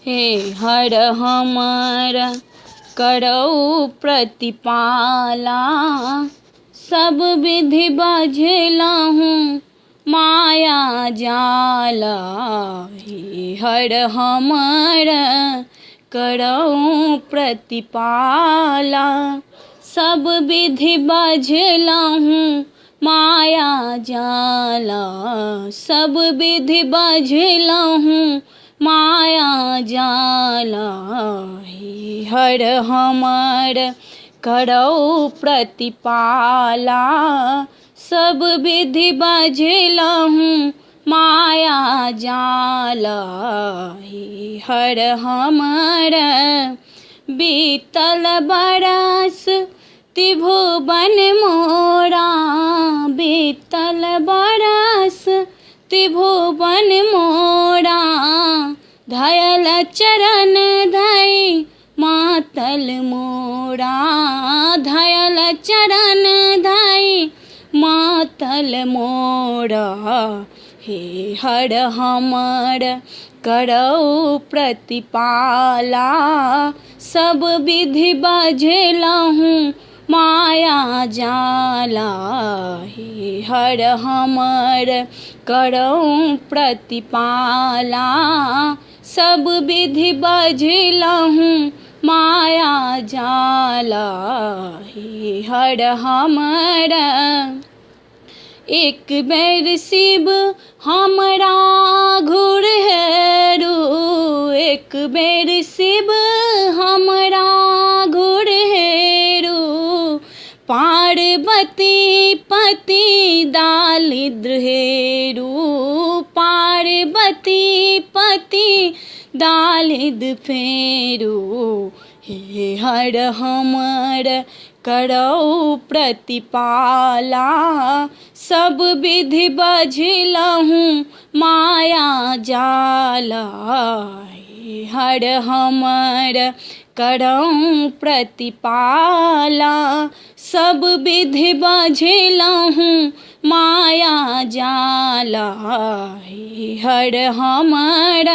हे हर हमर करौ प्रतिपाला, सब विधि बझलहु माया जाला। हे हर हमर करौ प्रतिपाला, सब विधि बझलहु माया जाला। सब विधि बझलहु माया जाला। हे हर हमर करौ प्रतिपाला, सब विधि बझलहु माया जाला। हे हर हमर बीतल बरस त्रिभुवन मोरा, बीतल बरस त्रिभुवन मोरा। धयल चरण धइ मातल मोरा, धयल चरण धइ मातल मोरा। हे हर हमर करौ प्रतिपाला, सब विधि बझलहु माया जाला। हे हर हमर करौ प्रतिपाला, सब विधि बझलहु माया जाला। हे हर हमर एक बेर शिव हमरा घूर हेरु, एक बेर शिव हमरा घूर हेरु। पार्वती पति दालिद्र हेरु, पार्वती पति दालिद्र फेरु। हे हर हमर करौ प्रतिपाला, सब विधि बझलहु माया जाला। हे हर हमर करौ प्रतिपाला, सब विधि बझलहु माया जाला। हे हर हमर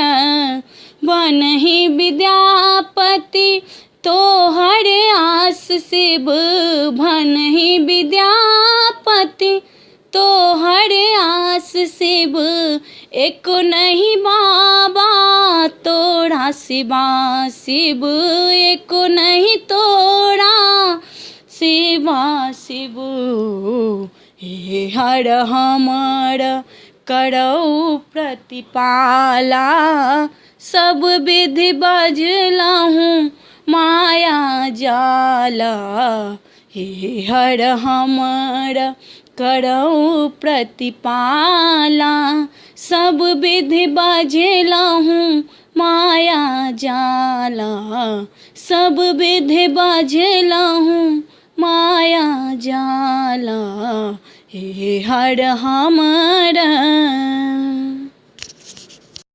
बनहि विद्यापति तोहर आस शिव, बनहि विद्यापति तोहर आस शिव। एको नहीं बाबा तोरा सिवा शिव, एको नहीं तोरा सिवा शिव। हे हर हमर करौ प्रतिपाला, सब विधि बझलहु माया जाला। हे हर हमर करौ प्रतिपाला, सब विधि बझलहु माया जाला। सब विधि बझलहु माया जाला। हे हर हमर